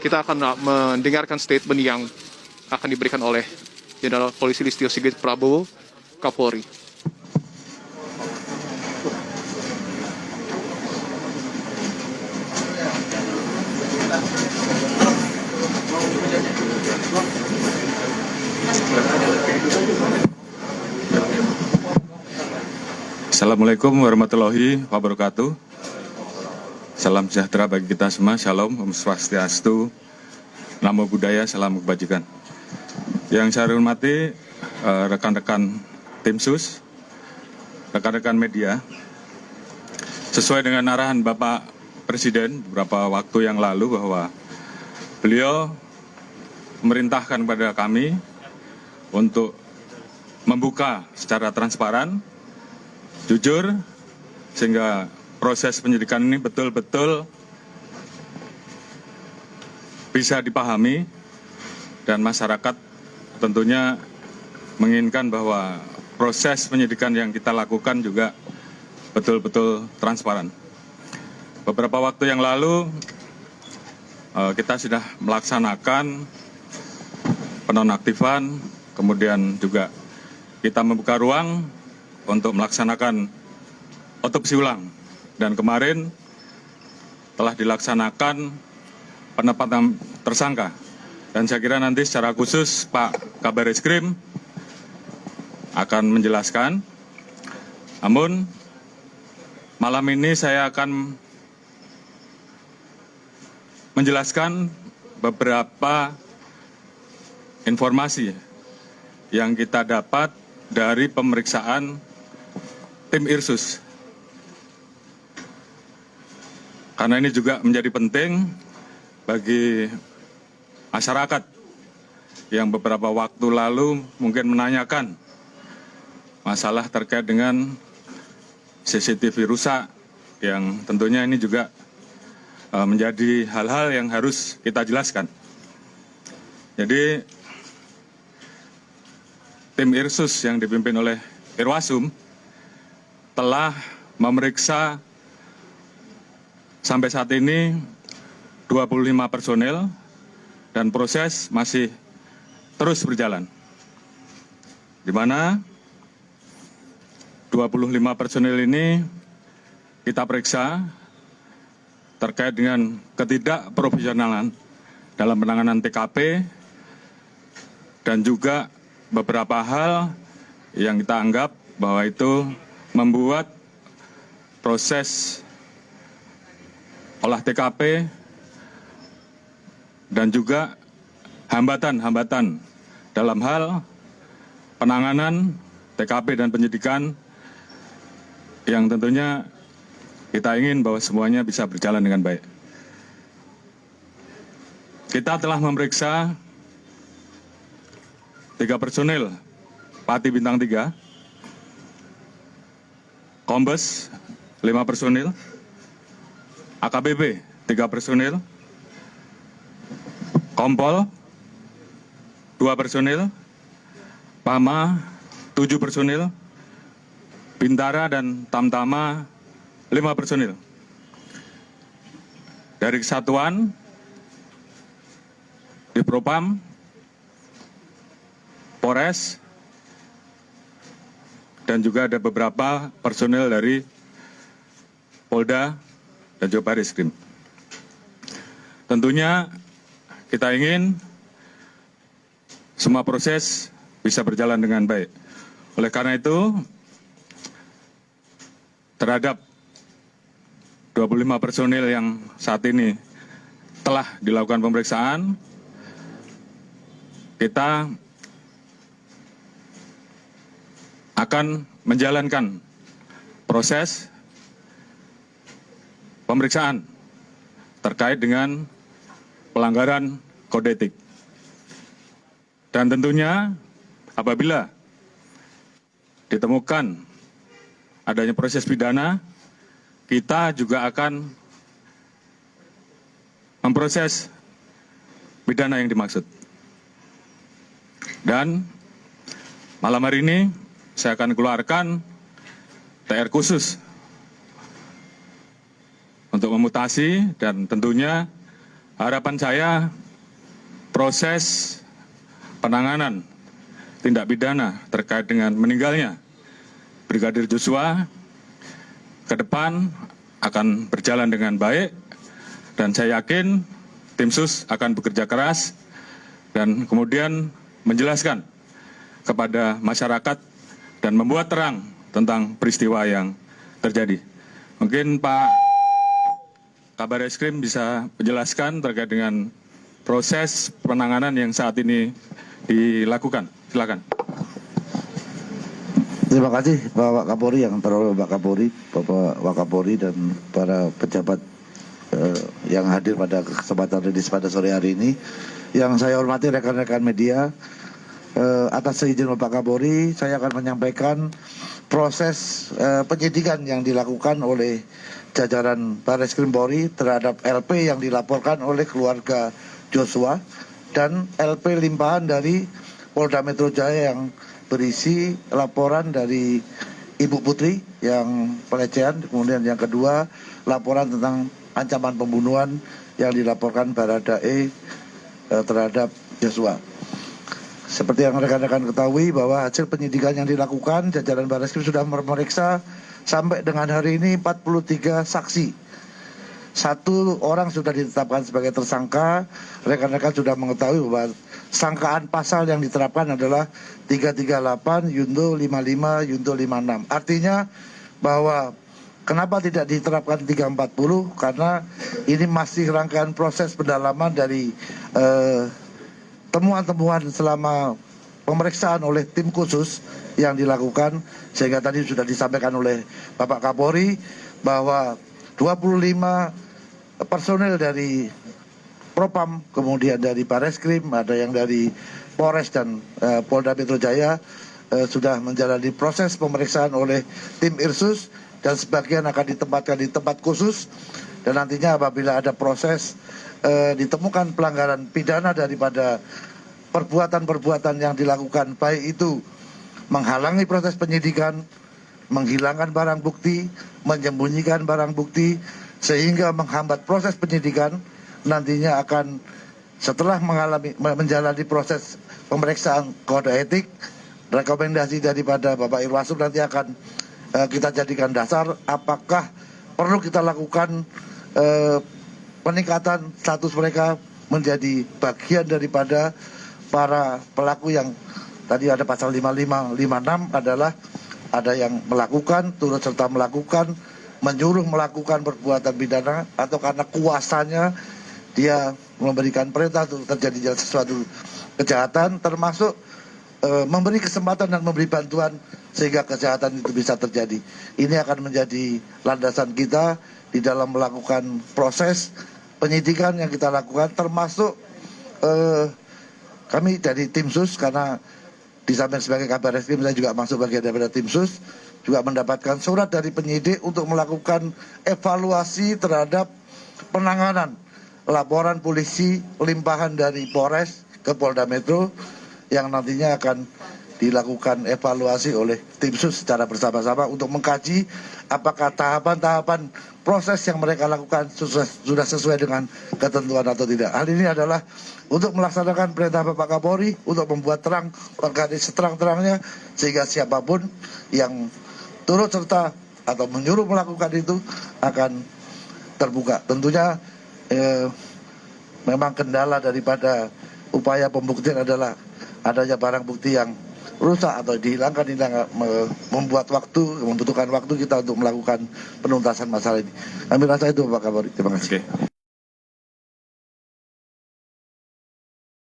kita akan mendengarkan statement yang akan diberikan oleh Jenderal Polisi Listio Sigit Prabowo, Kapolri. Assalamualaikum warahmatullahi wabarakatuh. Salam sejahtera bagi kita semua. Shalom, Om Swastiastu, Namo Buddhaya, salam kebajikan. Yang saya hormati rekan-rekan tim sus, rekan-rekan media, sesuai dengan arahan Bapak Presiden beberapa waktu yang lalu bahwa beliau memerintahkan kepada kami untuk membuka secara transparan, jujur, sehingga proses penyidikan ini betul-betul bisa dipahami dan masyarakat tentunya menginginkan bahwa proses penyidikan yang kita lakukan juga betul-betul transparan. Beberapa waktu yang lalu kita sudah melaksanakan penonaktifan, kemudian juga kita membuka ruang untuk melaksanakan otopsi ulang. Dan kemarin telah dilaksanakan penetapan tersangka. Dan saya kira nanti secara khusus Pak Kabar Eskrim akan menjelaskan. Namun malam ini saya akan menjelaskan beberapa informasi yang kita dapat dari pemeriksaan tim Irsus. Karena ini juga menjadi penting bagi masyarakat yang beberapa waktu lalu mungkin menanyakan masalah terkait dengan CCTV rusak, yang tentunya ini juga menjadi hal-hal yang harus kita jelaskan. Jadi tim Irsus yang dipimpin oleh Irwasum telah memeriksa sampai saat ini 25 personel dan proses masih terus berjalan. Di mana 25 personel ini kita periksa terkait dengan ketidakprofesionalan dalam penanganan TKP dan juga beberapa hal yang kita anggap bahwa itu membuat proses olah TKP dan juga hambatan-hambatan dalam hal penanganan TKP dan penyidikan yang tentunya kita ingin bahwa semuanya bisa berjalan dengan baik. Kita telah memeriksa 3 personil Pati Bintang 3, Kombes 5 personil, AKBP 3 personil, Kompol 2 personil, Pama 7 personil, Bintara dan Tamtama 5 personil. Dari kesatuan di Propam, Polres, dan juga ada beberapa personil dari Polda dan juga Barreskrim. Tentunya kita ingin semua proses bisa berjalan dengan baik. Oleh karena itu, terhadap 25 personil yang saat ini telah dilakukan pemeriksaan, kita akan menjalankan proses pemeriksaan terkait dengan pelanggaran kode etik. Dan tentunya apabila ditemukan adanya proses pidana, kita juga akan memproses pidana yang dimaksud. Dan malam hari ini saya akan keluarkan TR khusus untuk memutasi dan tentunya harapan saya proses penanganan tindak pidana terkait dengan meninggalnya Brigadir Joshua ke depan akan berjalan dengan baik, dan saya yakin tim sus akan bekerja keras dan kemudian menjelaskan kepada masyarakat dan membuat terang tentang peristiwa yang terjadi. Mungkin Pak Kabar Eskrim bisa menjelaskan terkait dengan proses penanganan yang saat ini dilakukan. Silakan. Terima kasih Bapak Kapolri, yang terhormat Bapak Kapolri, Bapak Wakapolri, dan para pejabat yang hadir pada kesempatan rilis pada sore hari ini. Yang saya hormati rekan-rekan media, atas izin Bapak Kapolri, saya akan menyampaikan proses penyidikan yang dilakukan oleh jajaran Barreskrim Polri terhadap LP yang dilaporkan oleh keluarga Joshua dan LP limpahan dari Polda Metro Jaya yang berisi laporan dari Ibu Putri yang pelecehan, kemudian yang kedua laporan tentang ancaman pembunuhan yang dilaporkan Baradae terhadap Joshua. Seperti yang rekan-rekan ketahui bahwa hasil penyidikan yang dilakukan, jajaran Barreskrim sudah memeriksa sampai dengan hari ini 43 saksi. 1 orang sudah ditetapkan sebagai tersangka. Rekan-rekan sudah mengetahui bahwa sangkaan pasal yang diterapkan adalah 338, Yunto 55, Yunto 56. Artinya bahwa kenapa tidak diterapkan 340? Karena ini masih rangkaian proses pendalaman dari temuan-temuan selama pemeriksaan oleh tim khusus yang dilakukan, sehingga tadi sudah disampaikan oleh Bapak Kapolri bahwa 25 personel dari Propam, kemudian dari Barreskrim, ada yang dari Polres dan Polda Metro Jaya sudah menjalani proses pemeriksaan oleh tim Irsus, dan sebagian akan ditempatkan di tempat khusus, dan nantinya apabila ada proses ditemukan pelanggaran pidana daripada perbuatan-perbuatan yang dilakukan, baik itu menghalangi proses penyidikan, menghilangkan barang bukti, menyembunyikan barang bukti, sehingga menghambat proses penyidikan, nantinya akan setelah menjalani proses pemeriksaan kode etik, rekomendasi daripada Bapak Irwasum nanti akan kita jadikan dasar apakah perlu kita lakukan peningkatan status mereka menjadi bagian daripada para pelaku yang tadi ada pasal 55, 56 adalah ada yang melakukan, turut serta melakukan, menyuruh melakukan perbuatan pidana, atau karena kuasanya dia memberikan perintah untuk terjadinya sesuatu kejahatan, termasuk memberi kesempatan dan memberi bantuan sehingga kejahatan itu bisa terjadi. Ini akan menjadi landasan kita di dalam melakukan proses penyidikan yang kita lakukan, termasuk kami dari tim sus, karena di samping sebagai Kabar Eskrim saya juga masuk bagian daripada tim sus, juga mendapatkan surat dari penyidik untuk melakukan evaluasi terhadap penanganan laporan polisi limpahan dari Polres ke Polda Metro, yang nantinya akan dilakukan evaluasi oleh tim sus secara bersama-sama untuk mengkaji apakah tahapan-tahapan proses yang mereka lakukan sudah sesuai dengan ketentuan atau tidak. Hal ini adalah untuk melaksanakan perintah Bapak Kapolri untuk membuat terang perkara seterang-terangnya, sehingga siapapun yang turut serta atau menyuruh melakukan itu akan terbuka. Tentunya memang kendala daripada upaya pembuktian adalah adanya barang bukti yang rusak atau dihilangkan, membuat waktu, membutuhkan waktu kita untuk melakukan penuntasan masalah ini. Kami rasa itu Bapak Kapolri. Terima kasih.